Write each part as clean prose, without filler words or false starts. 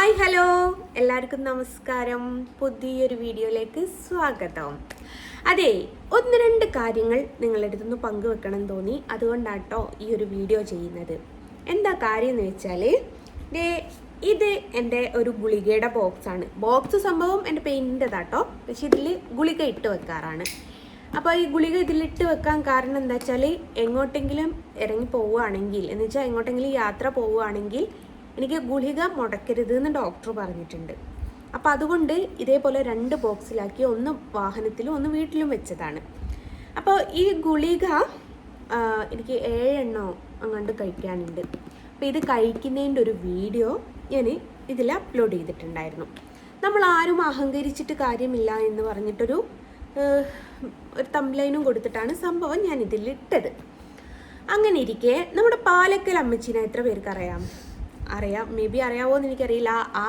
Hi hello എല്ലാവർക്കും നമസ്കാരം. പുതിയൊരു വീഡിയോയിലേക്ക് സ്വാഗതം. അതെ, ഒന്ന് രണ്ട് കാര്യങ്ങൾ നിങ്ങളുടെ അടുത്തുനിന്ന് പങ്കുവെക്കണം തോന്നി, അതുകൊണ്ടാട്ടോ ഈ ഒരു വീഡിയോ ചെയ്യുന്നത്. എന്താ കാര്യം എന്ന് വെച്ചാൽ, ഇത് എൻ്റെ ഒരു ഗുളികയുടെ ബോക്സാണ്. ബോക്സ് സംഭവം എൻ്റെ പെയിൻറ്റിൻ്റെതാട്ടോ, പക്ഷെ ഇതിൽ ഗുളിക ഇട്ട് വെക്കാറാണ്. അപ്പോൾ ഈ ഗുളിക ഇതിലിട്ട് വെക്കാൻ കാരണം എന്താ വെച്ചാൽ, എങ്ങോട്ടെങ്കിലും ഇറങ്ങി പോവുകയാണെങ്കിൽ, എന്ന് വെച്ചാൽ എങ്ങോട്ടെങ്കിലും യാത്ര പോവുകയാണെങ്കിൽ എനിക്ക് ഗുളിക മുടക്കരുത് എന്ന് ഡോക്ടർ പറഞ്ഞിട്ടുണ്ട്. അപ്പോൾ അതുകൊണ്ട് ഇതേപോലെ 2 ബോക്സിലാക്കി, ഒന്ന് വാഹനത്തിലും ഒന്ന് വീട്ടിലും വെച്ചതാണ്. അപ്പോൾ ഈ ഗുളിക എനിക്ക് 7 എണ്ണോ അങ്ങോട്ട് കഴിക്കാനുണ്ട്. അപ്പോൾ ഇത് കഴിക്കുന്നതിൻ്റെ ഒരു വീഡിയോ ഞാൻ ഇതിൽ അപ്ലോഡ് ചെയ്തിട്ടുണ്ടായിരുന്നു. നമ്മൾ ആരും അഹങ്കരിച്ചിട്ട് കാര്യമില്ല എന്ന് പറഞ്ഞിട്ടൊരു തംബ്ലൈനും കൊടുത്തിട്ടാണ് സംഭവം ഞാൻ ഇതിലിട്ടത്. അങ്ങനെ ഇരിക്കെ നമ്മുടെ പാലക്കൽ അമ്മച്ചീനെ എത്ര പേർക്ക് അറിയാം, മേ ബി അറിയാവോ എന്ന് എനിക്കറിയില്ല. ആ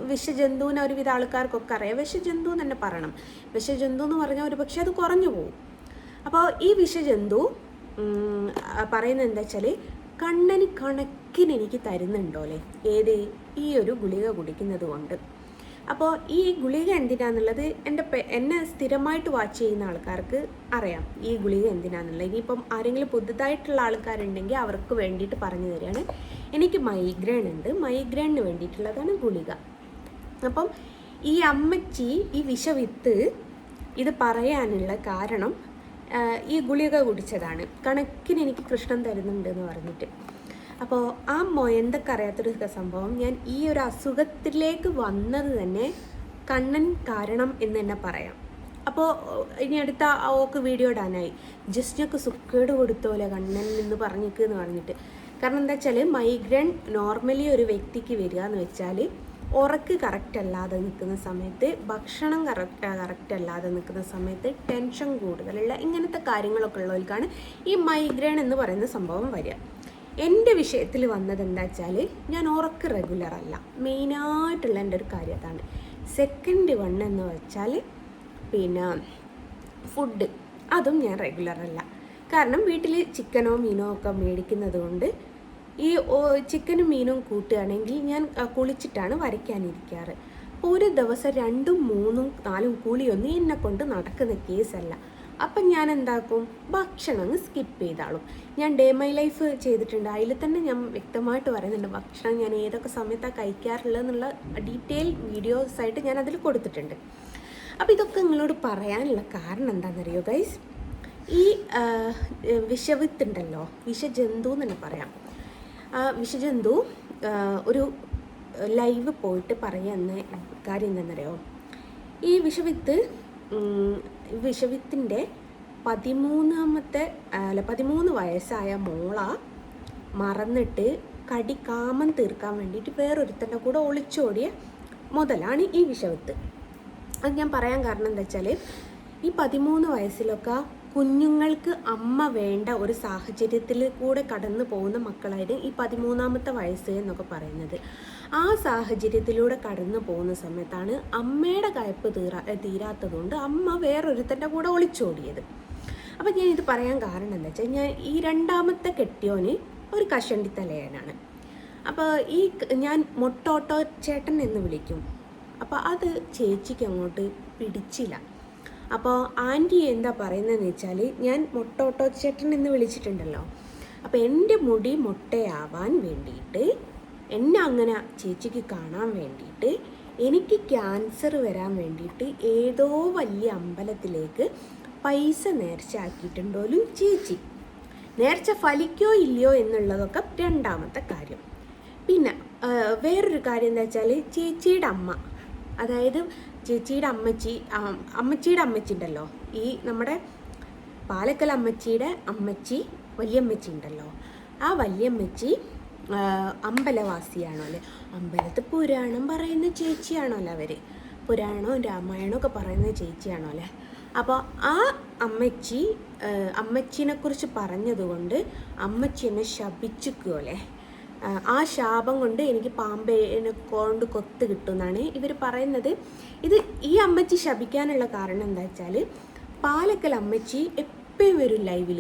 വിഷജന്തുവിനെ ഒരുവിധ ആൾക്കാർക്കൊക്കെ അറിയാം. വിഷജന്തു എന്ന് തന്നെ പറയണം. വിഷജന്തു എന്ന് പറഞ്ഞാൽ ഒരു പക്ഷേ അത് കുറഞ്ഞു പോകും. അപ്പോൾ ഈ വിഷജന്തു പറയുന്നത് എന്താ വെച്ചാൽ, കണ്ണന് കണക്കിന് എനിക്ക് തരുന്നുണ്ടോ അല്ലേ, ഏത് ഈ ഒരു ഗുളിക കുടിക്കുന്നത് കൊണ്ട്. അപ്പോൾ ഈ ഗുളിക എന്തിനാന്നുള്ളത് എന്നെ സ്ഥിരമായിട്ട് വാച്ച് ചെയ്യുന്ന ആൾക്കാർക്ക് അറിയാം ഈ ഗുളിക എന്തിനാന്നുള്ളത്. ഇനിയിപ്പം ആരെങ്കിലും പുതുതായിട്ടുള്ള ആൾക്കാരുണ്ടെങ്കിൽ അവർക്ക് വേണ്ടിയിട്ട് പറഞ്ഞു തരികയാണ്. എനിക്ക് മൈഗ്രെയിൻ ഉണ്ട്, മൈഗ്രെയിനിന് വേണ്ടിയിട്ടുള്ളതാണ് ഗുളിക. അപ്പം ഈ അമ്മച്ചി ഈ വിഷവിത്ത് ഇത് പറയാനുള്ള കാരണം ഈ ഗുളിക കുടിച്ചതാണ്. കണക്കിന് എനിക്ക് കൃഷ്ണൻ തരുന്നുണ്ട് എന്ന് പറഞ്ഞിട്ട്. അപ്പോൾ ആ എന്തൊക്കെ അറിയാത്തൊരു സംഭവം, ഞാൻ ഈ ഒരു അസുഖത്തിലേക്ക് വന്നത് തന്നെ കണ്ണൻ കാരണം എന്ന് തന്നെ പറയാം. അപ്പോൾ ഇനി അടുത്ത ഓക്ക് വീഡിയോ ഇടാനായി, ജസ്റ്റിനൊക്കെ സുക്കേട് കൊടുത്തോലെ കണ്ണൻ എന്ന് പറഞ്ഞിട്ട് പറഞ്ഞിട്ട്. കാരണം എന്താ വെച്ചാൽ, മൈഗ്രെയിൻ നോർമലി ഒരു വ്യക്തിക്ക് വരിക എന്ന് വെച്ചാൽ, ഉറക്ക് കറക്റ്റ് അല്ലാതെ നിൽക്കുന്ന സമയത്ത്, ഭക്ഷണം കറക്റ്റ് അല്ലാതെ നിൽക്കുന്ന സമയത്ത്, ടെൻഷൻ കൂടുതലുള്ള ഇങ്ങനത്തെ കാര്യങ്ങളൊക്കെ ഉള്ളവർക്കാണ് ഈ മൈഗ്രെയിൻ എന്ന് പറയുന്ന സംഭവം വരിക. എൻ്റെ വിഷയത്തിൽ വന്നത് എന്താ വെച്ചാൽ, ഞാൻ ഉറക്ക് റെഗുലർ അല്ല, മെയിനായിട്ടുള്ള എൻ്റെ ഒരു കാര്യം അതാണ്. സെക്കൻഡ് വൺ എന്ന് വെച്ചാൽ പിന്നെ ഫുഡ്, അതും ഞാൻ റെഗുലർ അല്ല. കാരണം വീട്ടിൽ ചിക്കനോ മീനോ ഒക്കെ മേടിക്കുന്നത് കൊണ്ട് ഈ ചിക്കനും മീനും കൂട്ടുകയാണെങ്കിൽ ഞാൻ കുളിച്ചിട്ടാണ് വരയ്ക്കാനിരിക്കാറ്. അപ്പോൾ ഒരു ദിവസം 2, 3, 4 കുളിയൊന്നും എന്നെ കൊണ്ട് നടക്കുന്ന കേസല്ല. അപ്പം ഞാൻ എന്താക്കും, ഭക്ഷണം അങ്ങ് സ്കിപ്പ് ചെയ്താളും. ഞാൻ ഡേ മൈ ലൈഫ് ചെയ്തിട്ടുണ്ട്, അതിൽ തന്നെ ഞാൻ വ്യക്തമായിട്ട് പറയുന്നുണ്ട് ഭക്ഷണം ഞാൻ ഏതൊക്കെ സമയത്താണ് കഴിക്കാറുള്ളതെന്നുള്ള ഡീറ്റെയിൽ വീഡിയോസായിട്ട് ഞാൻ അതിൽ കൊടുത്തിട്ടുണ്ട്. അപ്പോൾ ഇതൊക്കെ നിങ്ങളോട് പറയാനുള്ള കാരണം എന്താണെന്നറിയോ ഗൈസ്, ഈ വിഷവിത്തുണ്ടല്ലോ, വിഷജന്തു എന്ന് തന്നെ പറയാം. വിഷജന്തു ഒരു ലൈവ് പോയിട്ട് പറയുന്ന കാര്യം എന്താണെന്നറിയോ, ഈ വിഷവിത്തിൻ്റെ 13 വയസ്സായ മോള മറന്നിട്ട് കാമം തീർക്കാൻ വേണ്ടിയിട്ട് വേറൊരുത്തൻ്റെ കൂടെ ഒളിച്ചോടിയ മുതലാണ് ഈ വിഷവിത്ത്. അത് ഞാൻ പറയാൻ കാരണം എന്താ വെച്ചാൽ, ഈ 13 വയസ്സിലൊക്കെ കുഞ്ഞുങ്ങൾക്ക് അമ്മ വേണ്ട ഒരു സാഹചര്യത്തിൽ കൂടെ കടന്നു പോകുന്ന മക്കളായിരുന്നു ഈ 13ാമത്തെ വയസ്സ് എന്നൊക്കെ പറയുന്നത്. ആ സാഹചര്യത്തിലൂടെ കടന്നു പോകുന്ന സമയത്താണ് അമ്മയുടെ കയ്പ്പ് തീരാത്തതുകൊണ്ട് അമ്മ വേറൊരുത്തൻ്റെ കൂടെ ഒളിച്ചോടിയത്. അപ്പം ഞാൻ ഇത് പറയാൻ കാരണം എന്താ വെച്ചാൽ, ഞാൻ ഈ 2ാമത്തെ കെട്ടിയോന് ഒരു കഷണ്ടി തലയനാണ്. അപ്പോൾ ഞാൻ മൊട്ടോട്ടോ ചേട്ടൻ എന്ന് വിളിക്കും. അപ്പോൾ അത് ചേച്ചിക്ക് അങ്ങോട്ട് പിടിച്ചില്ല. അപ്പോൾ ആൻറ്റി എന്താ പറയുന്നതെന്ന് വെച്ചാൽ, ഞാൻ മൊട്ടോട്ടോ ചേട്ടൻ എന്ന് വിളിച്ചിട്ടുണ്ടല്ലോ, അപ്പോൾ എൻ്റെ മുടി മൊട്ടയാവാൻ വേണ്ടിയിട്ട്, എന്നെ അങ്ങനെ ചേച്ചിക്ക് കാണാൻ വേണ്ടിയിട്ട്, എനിക്ക് ക്യാൻസർ വരാൻ വേണ്ടിയിട്ട് ഏതോ വലിയ അമ്പലത്തിലേക്ക് പൈസ നേർച്ച ആക്കിയിട്ടുണ്ടോലും ചേച്ചി. നേർച്ച ഫലിക്കോ ഇല്ലയോ എന്നുള്ളതൊക്കെ 2ാമത്തെ കാര്യം. പിന്നെ വേറൊരു കാര്യം എന്താ വെച്ചാൽ, ചേച്ചിയുടെ അമ്മ, അതായത് ചേച്ചിയുടെ അമ്മച്ചിയുടെ അമ്മച്ചി ഉണ്ടല്ലോ, ഈ നമ്മുടെ പാലക്കൽ അമ്മച്ചിയുടെ അമ്മച്ചി, വല്യമ്മച്ചി ഉണ്ടല്ലോ, ആ വല്യമ്മച്ചി അമ്പലവാസിയാണോ അല്ലേ, അമ്പലത്തിൽ പുരാണം പറയുന്ന ചേച്ചിയാണല്ലോ അവർ, പുരാണവും രാമായണവും ഒക്കെ പറയുന്ന ചേച്ചിയാണോ അല്ലേ. അപ്പോൾ ആ അമ്മച്ചിനെക്കുറിച്ച് പറഞ്ഞതുകൊണ്ട് അമ്മച്ചി എന്നെ ശപിച്ചിക്കുമല്ലേ. ആ ശാപം കൊണ്ട് എനിക്ക് പാമ്പേനെ കൊണ്ട് കൊത്ത് കിട്ടുമെന്നാണ് ഇവർ പറയുന്നത്. ഈ അമ്മച്ചി ശപിക്കാനുള്ള കാരണം എന്താ വെച്ചാൽ, പാലക്കൽ അമ്മച്ചി എപ്പോഴും വരും ലൈവിൽ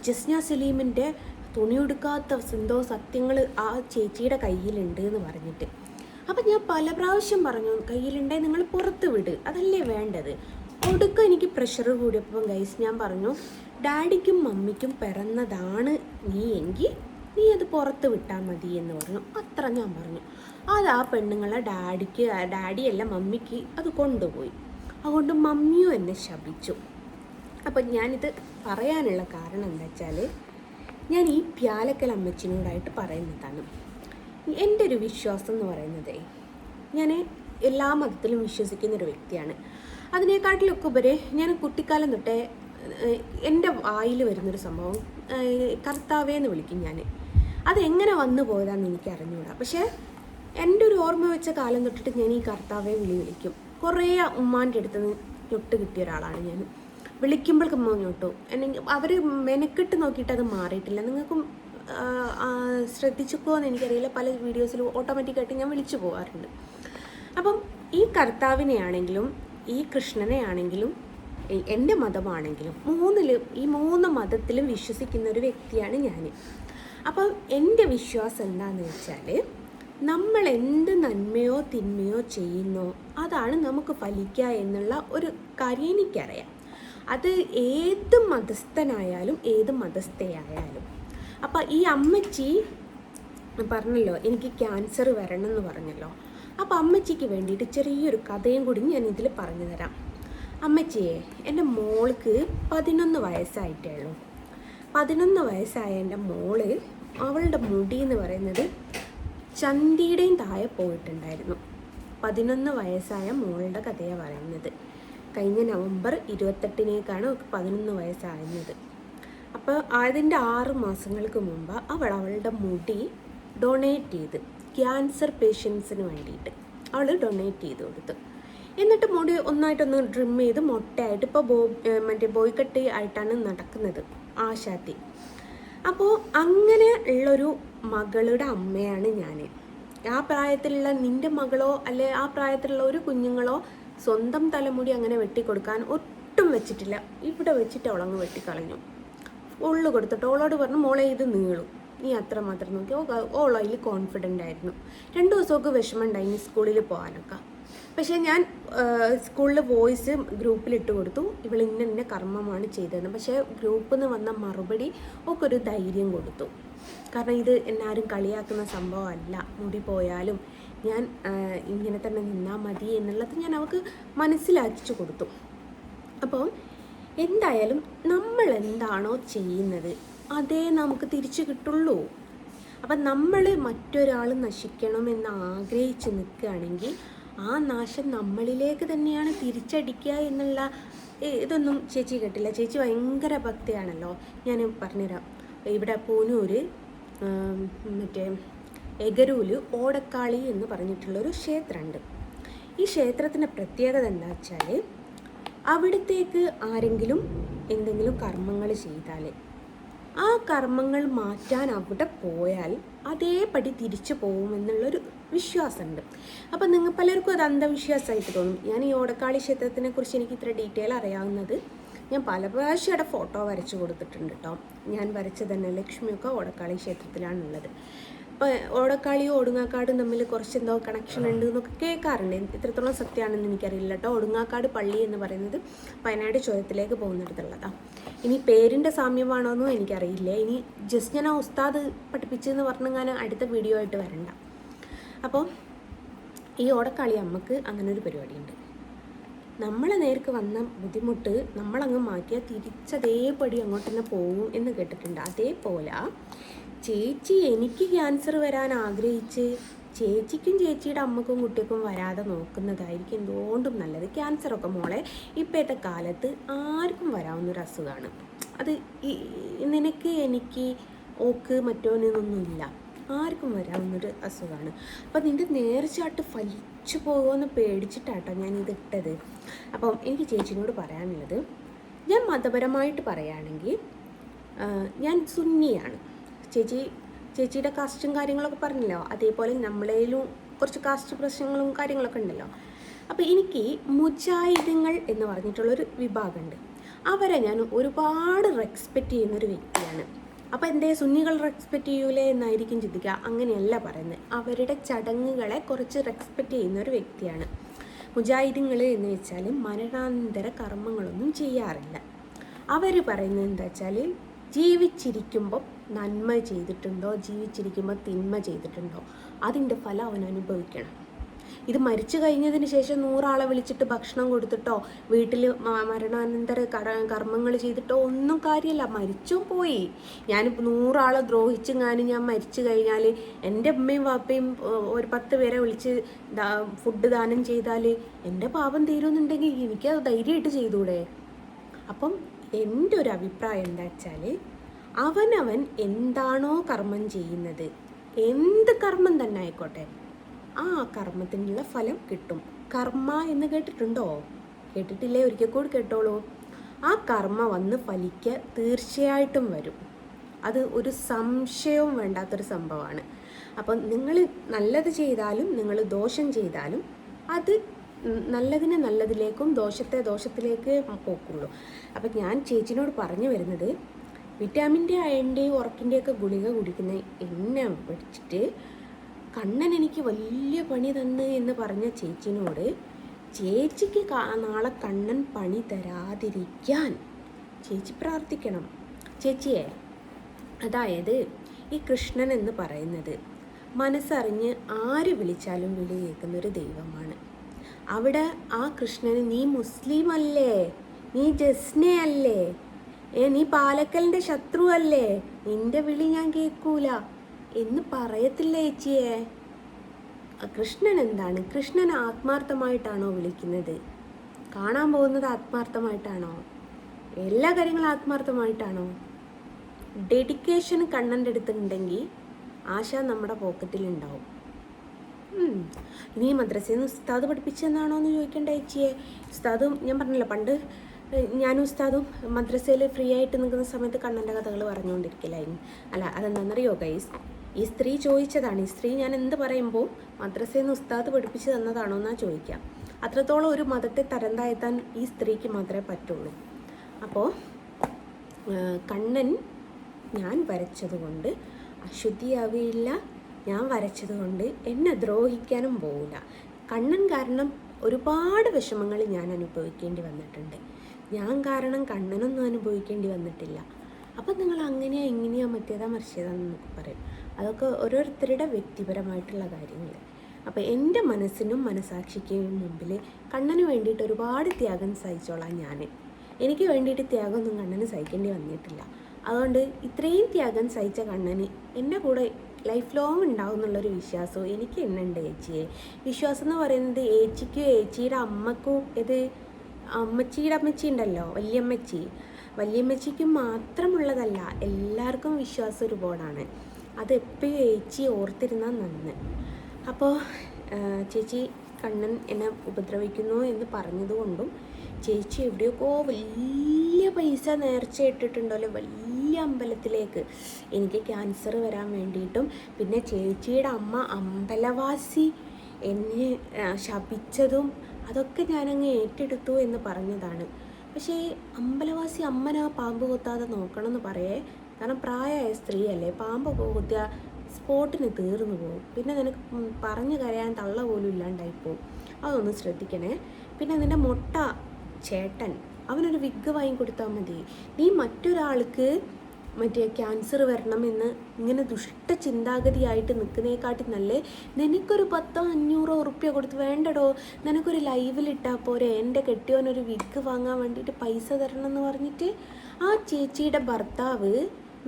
ജസ്ന സലീമിൻ്റെ തുണിയെടുക്കാത്ത എന്തോ സത്യങ്ങൾ ആ ചേച്ചിയുടെ കയ്യിലുണ്ട് എന്ന് പറഞ്ഞിട്ട്. അപ്പം ഞാൻ പല പ്രാവശ്യം പറഞ്ഞു, കയ്യിലുണ്ടായി നിങ്ങൾ പുറത്ത് വിട്, അതല്ലേ വേണ്ടത്. ഒടുക്കം എനിക്ക് പ്രഷർ കൂടിയപ്പം ഗൈസ് ഞാൻ പറഞ്ഞു, ഡാഡിക്കും മമ്മിക്കും പിറന്നതാണ് നീ എങ്കിൽ നീ അത് പുറത്ത് വിട്ടാൽ മതി എന്ന് പറഞ്ഞു. അത്ര ഞാൻ പറഞ്ഞു. അത് ആ പെണ്ണുങ്ങളെ ഡാഡിയല്ല മമ്മിക്ക് അത് കൊണ്ടുപോയി. അതുകൊണ്ട് മമ്മിയും എന്നെ ശപിച്ചു. അപ്പം ഞാനിത് പറയാനുള്ള കാരണം എന്താ വെച്ചാൽ, ഞാൻ ഈ പ്യാലക്കൽ അമ്മച്ചിനോടായിട്ട് പറയുന്നതാണ്. എൻ്റെ ഒരു വിശ്വാസം എന്ന് പറയുന്നത്, ഞാൻ എല്ലാ മതത്തിലും വിശ്വസിക്കുന്നൊരു വ്യക്തിയാണ്. അതിനേക്കാട്ടിലൊക്കെ ഉപരി ഞാൻ കുട്ടിക്കാലം തൊട്ടേ എൻ്റെ വായിൽ വരുന്നൊരു സംഭവം കർത്താവേന്ന് വിളിക്കും ഞാൻ. അതെങ്ങനെ വന്നു പോയതാണെന്ന് എനിക്ക് അറിഞ്ഞുകൂടാ. പക്ഷേ എൻ്റെ ഒരു ഓർമ്മ വെച്ച കാലം തൊട്ടിട്ട് ഞാൻ ഈ കർത്താവെ വിളിക്കും. കുറേ ഉമ്മാൻ്റെ അടുത്ത് നിന്ന് ഞൊട്ട് കിട്ടിയ ഒരാളാണ് ഞാൻ. വിളിക്കുമ്പോഴേക്കും ഞൊട്ടു. അവർ മെനക്കെട്ട് നോക്കിയിട്ട് അത് മാറിയിട്ടില്ല. നിങ്ങൾക്കും ശ്രദ്ധിച്ചപ്പോൾ എന്ന് എനിക്കറിയില്ല, പല വീഡിയോസിലും ഓട്ടോമാറ്റിക്കായിട്ട് ഞാൻ വിളിച്ചു പോകാറുണ്ട്. അപ്പം ഈ കർത്താവിനെ ആണെങ്കിലും ഈ കൃഷ്ണനെ ആണെങ്കിലും എൻ്റെ മതമാണെങ്കിലും ഈ മൂന്ന് മതത്തിലും വിശ്വസിക്കുന്ന ഒരു വ്യക്തിയാണ് ഞാൻ. അപ്പം എൻ്റെ വിശ്വാസം എന്താണെന്ന് വെച്ചാൽ, നമ്മൾ എന്ത് നന്മയോ തിന്മയോ ചെയ്യുന്നോ അതാണ് നമുക്ക് ഫലിക്കുക എന്നുള്ള ഒരു കാര്യം എനിക്കറിയാം. അത് ഏത് മതസ്ഥനായാലും ഏത് മതസ്ഥയായാലും. അപ്പം ഈ അമ്മച്ചി പറഞ്ഞല്ലോ എനിക്ക് ക്യാൻസർ വരണം എന്ന് പറഞ്ഞല്ലോ. അപ്പോൾ അമ്മച്ചിക്ക് വേണ്ടിയിട്ട് ചെറിയൊരു കഥയും കൂടി ഞാൻ ഇതിൽ പറഞ്ഞു തരാം. അമ്മച്ചിയെ, എൻ്റെ മോൾക്ക് 11 വയസ്സായിട്ടേ ഉള്ളൂ. 11 വയസ്സായ എൻ്റെ മോള്, അവളുടെ മുടി എന്ന് പറയുന്നത് ചന്തിയുടെയും താഴെ പോയിട്ടുണ്ടായിരുന്നു. 11 വയസ്സായ മോളുടെ കഥയാണ് പറയുന്നത്. കഴിഞ്ഞ നവംബർ 28-നേക്കാണ് 11 വയസ്സായിരുന്നത്. അപ്പോൾ അതിൻ്റെ 6 മാസങ്ങൾക്ക് മുമ്പ് അവളുടെ മുടി ഡൊണേറ്റ് ചെയ്ത് ക്യാൻസർ പേഷ്യൻസിന് വേണ്ടിയിട്ട് അവൾ ഡൊണേറ്റ് ചെയ്ത് കൊടുത്തു. എന്നിട്ട് മുടി ഒന്നായിട്ടൊന്ന് ട്രിം ചെയ്ത് മൊട്ടയായിട്ട് ഇപ്പോൾ ബോയ് കട്ട് ആയിട്ടാണ് നടക്കുന്നത് ആശാത്തി. അപ്പോൾ അങ്ങനെ ഉള്ളൊരു മകളുടെ അമ്മയാണ് ഞാൻ. ആ പ്രായത്തിലുള്ള നിൻ്റെ മകളോ അല്ലെ ആ പ്രായത്തിലുള്ള ഒരു കുഞ്ഞുങ്ങളോ സ്വന്തം തലമുടി അങ്ങനെ വെട്ടിക്കൊടുക്കാൻ ഒട്ടും വെച്ചിട്ടില്ല. ഇവിടെ വെച്ചിട്ട് അവളങ്ങ് വെട്ടിക്കളഞ്ഞു. ഉള്ളു കൊടുത്തിട്ട് ഓളോട് പറഞ്ഞു, മോളെ ഇത് നീളും, നീ അത്ര മാത്രം നോക്കി. ഓളോ അതിൽ കോൺഫിഡൻ്റ് ആയിരുന്നു. 2 ദിവസമൊക്കെ വിഷമം ഉണ്ടായി സ്കൂളിൽ പോകാനൊക്കെ. പക്ഷേ ഞാൻ സ്കൂളിൽ വോയിസ് ഗ്രൂപ്പിലിട്ട് കൊടുത്തു, ഇവൾ ഇന്ന കർമ്മമാണ് ചെയ്തതെന്ന്. പക്ഷേ ഗ്രൂപ്പിൽ നിന്ന് വന്ന മറുപടി ഒക്കെ ഒരു ധൈര്യം കൊടുത്തു. കാരണം ഇത് എന്നാരും കളിയാക്കുന്ന സംഭവമല്ല, മുടി പോയാലും ഞാൻ ഇങ്ങനെ തന്നെ നിന്നാൽ മതി എന്നുള്ളത് ഞാൻ അവൾക്ക് മനസ്സിലാക്കിച്ചു കൊടുത്തു. അപ്പോൾ എന്തായാലും നമ്മൾ എന്താണോ ചെയ്യുന്നത് അതേ നമുക്ക് തിരിച്ചു കിട്ടുള്ളൂ. അപ്പം നമ്മൾ മറ്റൊരാൾ നശിക്കണമെന്ന് ആഗ്രഹിച്ച് നിൽക്കുകയാണെങ്കിൽ ആ നാശം നമ്മളിലേക്ക് തന്നെയാണ് തിരിച്ചടിക്കുക എന്നുള്ള ഇതൊന്നും ചേച്ചി കേട്ടില്ല. ചേച്ചി ഭയങ്കര ഭക്തിയാണല്ലോ. ഞാൻ പറഞ്ഞുതരാം. ഇവിടെ പൂനൂര് എഗരൂല് ഓടക്കാളി എന്ന് പറഞ്ഞിട്ടുള്ളൊരു ക്ഷേത്രമുണ്ട്. ഈ ക്ഷേത്രത്തിൻ്റെ പ്രത്യേകത എന്താ വെച്ചാൽ, അവിടത്തേക്ക് ആരെങ്കിലും എന്തെങ്കിലും കർമ്മങ്ങൾ ചെയ്താൽ ആ കർമ്മങ്ങൾ മാറ്റാൻ അവിടെ പോയാൽ അതേപടി തിരിച്ചു പോകുമെന്നുള്ളൊരു വിശ്വാസമുണ്ട്. അപ്പം നിങ്ങൾ പലർക്കും അത് അന്ധവിശ്വാസമായിട്ട് തോന്നും. ഞാൻ ഈ ഓടക്കാളി ക്ഷേത്രത്തിനെ കുറിച്ച് എനിക്ക് ഇത്ര ഡീറ്റെയിൽ അറിയാവുന്നത്, ഞാൻ പല പ്രാവശ്യം അവിടെ ഫോട്ടോ വരച്ച് കൊടുത്തിട്ടുണ്ട് കേട്ടോ. ഞാൻ വരച്ചത് തന്നെ ലക്ഷ്മിയൊക്കെ ഓടക്കാളി ക്ഷേത്രത്തിലാണുള്ളത്. അപ്പോൾ ഓടക്കാളിയും ഒടുങ്ങാക്കാടും തമ്മിൽ കുറച്ചെന്തോ കണക്ഷൻ ഉണ്ട് എന്നൊക്കെ കേൾക്കാറുണ്ട്. എത്രത്തോളം സത്യമാണെന്ന് എനിക്കറിയില്ല കേട്ടോ. ഒടുങ്ങാക്കാട് പള്ളി എന്ന് പറയുന്നത് വയനാട് ചുരത്തിലേക്ക് പോകുന്നിടത്തുള്ളതാണ്. ഇനി പേരിൻ്റെ സാമ്യമാണോന്നും എനിക്കറിയില്ല. ഇനി ജസ്റ്റ് ഞാൻ ആ ഉസ്താദ് പഠിപ്പിച്ചെന്ന് പറഞ്ഞാൽ അടുത്ത വീഡിയോ ആയിട്ട് വരണ്ട. അപ്പോൾ ഈ ഓടക്കാളി അമ്മക്ക് അങ്ങനെ ഒരു പരിപാടിയുണ്ട്. നമ്മളെ നേർക്ക് വന്ന ബുദ്ധിമുട്ട് നമ്മളങ്ങ് മാറ്റിയാൽ തിരിച്ചതേപടി അങ്ങോട്ട് തന്നെ പോകും എന്ന് കേട്ടിട്ടുണ്ട്. അതേപോലെ ചേച്ചി എനിക്ക് ക്യാൻസർ വരാൻ ആഗ്രഹിച്ച് ചേച്ചിക്കും ചേച്ചിയുടെ അമ്മക്കും കുട്ടിക്കും വരാതെ നോക്കുന്നതായിരിക്കും എന്തുകൊണ്ടും നല്ലത്. ക്യാൻസറൊക്കെ മോളെ ഇപ്പോഴത്തെ കാലത്ത് ആർക്കും വരാവുന്നൊരു അസുഖമാണ്. അത് നിനക്ക് എനിക്ക് ഓക്ക് മറ്റോനൊന്നുമില്ല, ആർക്കും വരാവുന്നൊരു അസുഖമാണ്. അപ്പോൾ നിൻ്റെ നേർച്ചയായിട്ട് ഫലിച്ചു പോകുമെന്ന് പേടിച്ചിട്ടാട്ടോ ഞാനിതിട്ടത്. അപ്പം എനിക്ക് ചേച്ചിനോട് പറയാനുള്ളത്, ഞാൻ മതപരമായിട്ട് പറയുകയാണെങ്കിൽ ഞാൻ സുന്നിയാണ്. ചേച്ചിയുടെ കാസ്റ്റും കാര്യങ്ങളൊക്കെ പറഞ്ഞല്ലോ, അതേപോലെ നമ്മളേലും കുറച്ച് കാസ്റ്റ് പ്രശ്നങ്ങളും കാര്യങ്ങളൊക്കെ ഉണ്ടല്ലോ. അപ്പോൾ എനിക്ക് മുജാഹിദുകൾ എന്ന് പറഞ്ഞിട്ടുള്ളൊരു വിഭാഗമുണ്ട്. അവരെ ഞാൻ ഒരുപാട് റെസ്പെക്റ്റ് ചെയ്യുന്നൊരു വ്യക്തിയാണ്. അപ്പോൾ എന്തേ സുന്നികൾ റെസ്പെക്റ്റ് ചെയ്യൂലേ എന്നായിരിക്കും ചിന്തിക്കുക. അങ്ങനെയല്ല പറയുന്നത്. അവരുടെ ചടങ്ങുകളെ കുറച്ച് റെസ്പെക്റ്റ് ചെയ്യുന്ന ഒരു വ്യക്തിയാണ്. മുജാഹിദുകൾ എന്ന് വെച്ചാൽ മരണാനന്തര കർമ്മങ്ങളൊന്നും ചെയ്യാറില്ല. അവർ പറയുന്നത് എന്താ വെച്ചാൽ, ജീവിച്ചിരിക്കുമ്പോൾ നന്മ ചെയ്തിട്ടുണ്ടോ, ജീവിച്ചിരിക്കുമ്പോൾ തിന്മ ചെയ്തിട്ടുണ്ടോ, അതിൻ്റെ ഫലം അവൻ അനുഭവിക്കണം. ഇത് മരിച്ചു കഴിഞ്ഞതിന് ശേഷം 100 ആളെ വിളിച്ചിട്ട് ഭക്ഷണം കൊടുത്തിട്ടോ വീട്ടിൽ മരണാനന്തര കർമ്മങ്ങൾ ചെയ്തിട്ടോ ഒന്നും കാര്യമല്ല. മരിച്ചും പോയി. ഞാനിപ്പോൾ 100 ആളെ ദ്രോഹിച്ചെങ്ങാനും ഞാൻ മരിച്ചു കഴിഞ്ഞാൽ എൻ്റെ ഉമ്മയും വാപ്പയും ഒരു 10 പേരെ വിളിച്ച് ഫുഡ് ദാനം ചെയ്താൽ എൻ്റെ പാപം തീരുമെന്നുണ്ടെങ്കിൽ എനിക്ക് അത് ധൈര്യമായിട്ട് ചെയ്തൂടെ? അപ്പം എൻ്റെ ഒരു അഭിപ്രായം എന്താ വെച്ചാൽ, അവനവൻ എന്താണോ കർമ്മം ചെയ്യുന്നത്, എന്ത് കർമ്മം തന്നെ ആയിക്കോട്ടെ, ആ കർമ്മത്തിനുള്ള ഫലം കിട്ടും. കർമ്മ എന്ന് കേട്ടിട്ടുണ്ടോ? കേട്ടിട്ടില്ലേ? ഒരിക്കൽ കൂടി കേട്ടോളൂ. ആ കർമ്മ വന്ന് ഫലിക്കുക തീർച്ചയായിട്ടും വരും. അത് ഒരു സംശയവും വേണ്ടാത്തൊരു സംഭവമാണ്. അപ്പം നിങ്ങൾ നല്ലത് ചെയ്താലും നിങ്ങൾ ദോഷം ചെയ്താലും അത് നല്ലതിനെ നല്ലതിലേക്കും ദോഷത്തെ ദോഷത്തിലേക്ക് പോക്കുള്ളൂ. അപ്പം ഞാൻ ചേച്ചിനോട് പറഞ്ഞു വരുന്നത്, വിറ്റാമിൻ്റെ അയണിൻ്റെയും ഉറക്കിൻ്റെയൊക്കെ ഗുളിക കുടിക്കുന്ന എന്നെ പിടിച്ചിട്ട് കണ്ണൻ എനിക്ക് വലിയ പണി തന്ന് എന്ന് പറഞ്ഞ ചേച്ചിനോട്, ചേച്ചിക്ക് നാളെ കണ്ണൻ പണി തരാതിരിക്കാൻ ചേച്ചി പ്രാർത്ഥിക്കണം. ചേച്ചിയെ, അതായത് ഈ കൃഷ്ണൻ എന്ന് പറയുന്നത് മനസ്സറിഞ്ഞ് ആര് വിളിച്ചാലും വിളി കേൾക്കുന്നൊരു ദൈവമാണ്. അവിടെ ആ കൃഷ്ണന് നീ മുസ്ലിം അല്ലേ, നീ ജസ്നെ അല്ലേ, നീ പാലക്കലിൻ്റെ ശത്രു അല്ലേ, നിന്റെ വിളി ഞാൻ കേൾക്കൂല എന്ന് പറയത്തില്ല ചേച്ചിയെ. കൃഷ്ണൻ എന്താണ്? കൃഷ്ണൻ ആത്മാർത്ഥമായിട്ടാണോ വിളിക്കുന്നത്? കാണാൻ പോകുന്നത് ആത്മാർത്ഥമായിട്ടാണോ? എല്ലാ കാര്യങ്ങളും ആത്മാർത്ഥമായിട്ടാണോ? ഡെഡിക്കേഷൻ കണ്ണൻ്റെ അടുത്തുണ്ടെങ്കിൽ ആശ നമ്മുടെ പോക്കറ്റിലുണ്ടാവും. നീ മദ്രസയിൽ നിന്ന് ഉസ്താദ് പഠിപ്പിച്ചെന്നാണോ എന്ന് ചോദിക്കേണ്ട ചേച്ചിയെ. ഉസ്താദും ഞാൻ പറഞ്ഞില്ല, പണ്ട് ഞാനും ഉസ്താദും മദ്രസയിൽ ഫ്രീ ആയിട്ട് നിൽക്കുന്ന സമയത്ത് കണ്ണൻ്റെ കഥകൾ പറഞ്ഞുകൊണ്ടിരിക്കലായിരുന്നു. അല്ല, അതെന്താണെന്നറിയോ ഗൈസ്? ഈ സ്ത്രീ ചോദിച്ചതാണ്. ഈ സ്ത്രീ ഞാൻ എന്ത് പറയുമ്പോൾ മദ്രസയിൽ നിന്ന് ഉസ്താദ് പഠിപ്പിച്ച് തന്നതാണോ എന്നാ ചോദിക്കാം. അത്രത്തോളം ഒരു മതത്തെ തരം താഴ്ത്താൻ ഈ സ്ത്രീക്ക് മാത്രമേ പറ്റുള്ളൂ. അപ്പോൾ കണ്ണൻ ഞാൻ വരച്ചതുകൊണ്ട് അശുദ്ധിയാവുകയില്ല, ഞാൻ വരച്ചതുകൊണ്ട് എന്നെ ദ്രോഹിക്കാനും പോവില്ല. കണ്ണൻ കാരണം ഒരുപാട് വിഷമങ്ങൾ ഞാൻ അനുഭവിക്കേണ്ടി വന്നിട്ടുണ്ട്. ഞാൻ കാരണം കണ്ണനൊന്നും അനുഭവിക്കേണ്ടി വന്നിട്ടില്ല. അപ്പം നിങ്ങൾ അങ്ങനെയാ ഇങ്ങനെയാ മറ്റേതാ മറിച്ചതാന്ന് നമുക്ക് പറയും. അതൊക്കെ ഓരോരുത്തരുടെ വ്യക്തിപരമായിട്ടുള്ള കാര്യങ്ങൾ. അപ്പോൾ എൻ്റെ മനസ്സിനും മനസാക്ഷിക്കും മുമ്പിൽ കണ്ണന് വേണ്ടിയിട്ട് ഒരുപാട് ത്യാഗം സഹിച്ചോളാം ഞാൻ. എനിക്ക് വേണ്ടിയിട്ട് ത്യാഗമൊന്നും കണ്ണന് സഹിക്കേണ്ടി വന്നിട്ടില്ല. അതുകൊണ്ട് ഇത്രയും ത്യാഗം സഹിച്ച കണ്ണന് എൻ്റെ കൂടെ ലൈഫ് ലോങ് ഉണ്ടാവും എന്നുള്ളൊരു വിശ്വാസവും എനിക്ക് എന്നുണ്ട് ചേച്ചിയെ. വിശ്വാസം എന്ന് പറയുന്നത് ഏച്ചിക്കും ഏച്ചിയുടെ അമ്മക്കും, ഇത് അമ്മച്ചിയുടെ അമ്മച്ചി ഉണ്ടല്ലോ, വല്യമ്മച്ചിക്കും മാത്രമുള്ളതല്ല, എല്ലാവർക്കും വിശ്വാസം ഒരുപാടാണ്. അതെപ്പോഴും ചേച്ചി ഓർത്തിരുന്നാൽ നന്ന്. അപ്പോൾ ചേച്ചി കണ്ണൻ എന്നെ ഉപദ്രവിക്കുന്നു എന്ന് പറഞ്ഞതുകൊണ്ടും ചേച്ചി എവിടെയൊക്കെ വലിയ പൈസ നേർച്ച ഇട്ടിട്ടുണ്ടല്ലോ വലിയ അമ്പലത്തിലേക്ക് എനിക്ക് ക്യാൻസർ വരാൻ വേണ്ടിയിട്ടും, പിന്നെ ചേച്ചിയുടെ അമ്മ അമ്പലവാസി എന്നെ ശപിച്ചതും അതൊക്കെ ഞാനങ്ങ് ഏറ്റെടുത്തു എന്ന് പറഞ്ഞതാണ്. പക്ഷേ അമ്പലവാസി അമ്മനെ പാമ്പ് കൊത്താതെ നോക്കണം എന്ന് പറയേ. കാരണം പ്രായമായ സ്ത്രീയല്ലേ, പാമ്പ് കൊത്തിയ സ്പോട്ടിന് തീർന്നു പോകും. പിന്നെ നിനക്ക് പറഞ്ഞു കരയാൻ തള്ള പോലും ഇല്ലാണ്ടായിപ്പോവും. അതൊന്ന് ശ്രദ്ധിക്കണേ. പിന്നെ നിൻ്റെ മൊട്ട ചേട്ടൻ അവനൊരു വിഗ് വാങ്ങിക്കൊടുത്താൽ മതി. നീ മറ്റൊരാൾക്ക് മറ്റേ ക്യാൻസർ വരണമെന്ന് ഇങ്ങനെ ദുഷ്ട ചിന്താഗതിയായിട്ട് നിൽക്കുന്നതിനെക്കാട്ടി നല്ല നിനക്കൊരു 100-500 ഉറുപ്പ്യ കൊടുത്ത്, വേണ്ടടോ നിനക്കൊരു ലൈവിലിട്ടാൽ പോരെ, എൻ്റെ കെട്ടിയോനൊരു വിഗ് വാങ്ങാൻ വേണ്ടിയിട്ട് പൈസ തരണം എന്ന് പറഞ്ഞിട്ട് ആ ചേച്ചിയുടെ ഭർത്താവ്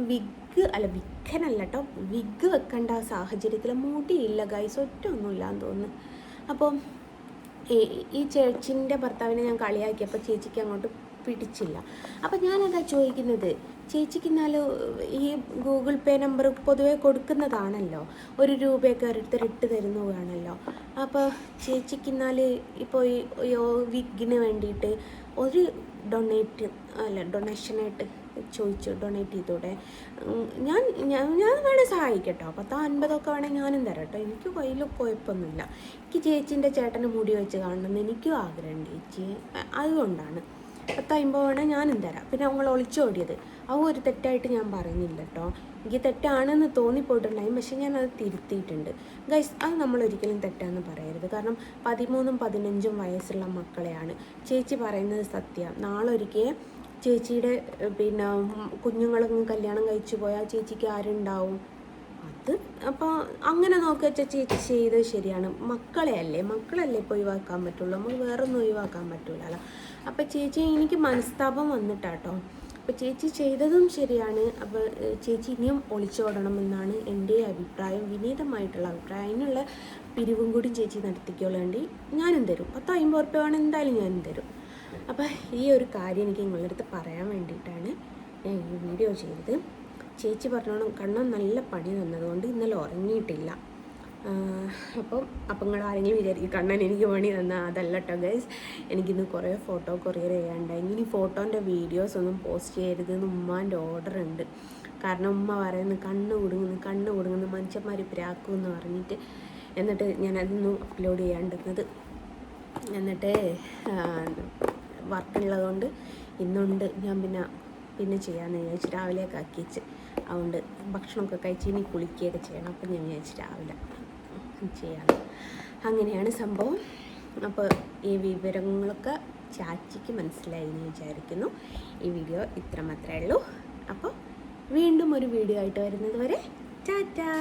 വിഗ്ഗനല്ല കേട്ടോ, വിഗ് വെക്കേണ്ട സാഹചര്യത്തിൽ മുടിയില്ല ഗൈസ്, ഒറ്റൊന്നുമില്ലാന്ന് തോന്നുന്നു. അപ്പോൾ ഈ ചേച്ചിൻ്റെ ഭർത്താവിനെ ഞാൻ കളിയാക്കിയപ്പോൾ ചേച്ചിക്ക് അങ്ങോട്ട് പിടിച്ചില്ല. അപ്പം ഞാനതാ ചോദിക്കുന്നത്, ചേച്ചിക്ക് എന്നാലും ഈ ഗൂഗിൾ പേ നമ്പർ പൊതുവെ കൊടുക്കുന്നതാണല്ലോ, 1 രൂപയൊക്കെ ഓരോരുത്തർ ഇട്ട് തരുന്നതാണല്ലോ. അപ്പോൾ ചേച്ചിക്ക് എന്നാൽ ഇപ്പോൾ ഈ വിഗിന് വേണ്ടിയിട്ട് ഒരു ഡൊണേഷനായിട്ട് ചോദിച്ചു, ഡൊണേറ്റ് ചെയ്തൂടെ? ഞാൻ വേണേൽ സഹായിക്കട്ടോ, 10-50 വേണമെങ്കിൽ ഞാനും തരാം കേട്ടോ, എനിക്ക് കയ്യിൽ കുഴപ്പമൊന്നുമില്ല. എനിക്ക് ചേച്ചീൻ്റെ ചേട്ടന് മുടി വെച്ച് കാണണമെന്ന് എനിക്കും ആഗ്രഹമുണ്ട് ചേച്ചി, അതുകൊണ്ടാണ് 10-50 വേണേൽ ഞാനും തരാം. പിന്നെ ഞങ്ങൾ ഒളിച്ചോടിയത് ആ ഒരു തെറ്റായിട്ട് ഞാൻ പറയുന്നില്ല കേട്ടോ. എനിക്ക് തെറ്റാണെന്ന് തോന്നിപ്പോയിട്ടുണ്ടായി, പക്ഷെ ഞാനത് തിരുത്തിയിട്ടുണ്ട് ഗൈസ്. അത് നമ്മളൊരിക്കലും തെറ്റാന്ന് പറയരുത്. കാരണം 13ഉം 15ഉം വയസ്സുള്ള മക്കളെയാണ്. ചേച്ചി പറയുന്നത് സത്യം. നാളെ ഒരിക്കൽ ചേച്ചിയുടെ പിന്നെ കുഞ്ഞുങ്ങളൊന്നും കല്യാണം കഴിച്ചു പോയാൽ ചേച്ചിക്ക് ആരുണ്ടാവും? അത് അപ്പോൾ അങ്ങനെ നോക്കുക ചേച്ചി ചെയ്തത് ശരിയാണ്. മക്കളെയല്ലേ ഇപ്പോൾ ഒഴിവാക്കാൻ പറ്റുള്ളൂ, നമുക്ക് വേറൊന്നും ഒഴിവാക്കാൻ പറ്റില്ലല്ലോ. അപ്പോൾ ചേച്ചി എനിക്ക് മനസ്താപം വന്നിട്ടാട്ടോ. അപ്പോൾ ചേച്ചി ചെയ്തതും ശരിയാണ്. അപ്പോൾ ചേച്ചി ഇനിയും ഒളിച്ചോടണമെന്നാണ് എൻ്റെ അഭിപ്രായം, വിനീതമായിട്ടുള്ള അഭിപ്രായം. അതിനുള്ള പിരിവും കൂടി ചേച്ചി നടത്തിക്കോളേണ്ടി ഞാനും തരും. 10-50 ഉറുപ്പ്യ വേണം എന്തായാലും ഞാനും തരും. അപ്പോൾ ഈ ഒരു കാര്യം എനിക്ക് നിങ്ങളുടെ അടുത്ത് പറയാൻ വേണ്ടിയിട്ടാണ് ഞാൻ ഈ വീഡിയോ ചെയ്തത്. ചേച്ചി പറഞ്ഞോണം കണ്ണൻ നല്ല പണി തന്നതുകൊണ്ട് ഇന്നലെ ഉറങ്ങിയിട്ടില്ല. അപ്പം നിങ്ങൾ ആരെങ്കിലും വിചാരിക്കും കണ്ണൻ എനിക്ക് പണി തന്നാൽ. അതല്ല കേട്ടോ ഗൈസ്, എനിക്കിന്ന് കുറേ ഫോട്ടോ കൊറിയർ ചെയ്യാനുണ്ടായി. ഇനി ഫോട്ടോൻ്റെ വീഡിയോസ് ഒന്നും പോസ്റ്റ് ചെയ്യരുതെന്ന് ഉമ്മാൻ്റെ ഓർഡർ ഉണ്ട്. കാരണം ഉമ്മ പറയുന്നത് കണ്ണ് കൊടുങ്ങുന്നു മനുഷ്യന്മാർ പ്രാക്കുമെന്ന് പറഞ്ഞിട്ട്. എന്നിട്ട് ഞാനതൊന്നും അപ്ലോഡ് ചെയ്യാണ്ടിരുന്നത്. എന്നിട്ട് വർക്കുള്ളതുകൊണ്ട് ഇന്നുണ്ട്. ഞാൻ പിന്നെ ചെയ്യാമെന്ന് വിചാരിച്ച് രാവിലെയൊക്കെ ആക്കിച്ച്. അതുകൊണ്ട് ഭക്ഷണമൊക്കെ കഴിച്ച് ഇനി കുളിക്കുകയൊക്കെ ചെയ്യണം. അപ്പം ഞാൻ വിചാരിച്ച് രാവിലെ ചെയ്യാം. അങ്ങനെയാണ് സംഭവം. അപ്പോൾ ഈ വിവരങ്ങളൊക്കെ ചാച്ചിക്ക് മനസ്സിലായി എന്ന് വിചാരിക്കുന്നു. ഈ വീഡിയോ ഇത്ര മാത്രമേ ഉള്ളൂ. അപ്പോൾ വീണ്ടും ഒരു വീഡിയോ ആയിട്ട് വരുന്നത് വരെ ടാറ്റാ.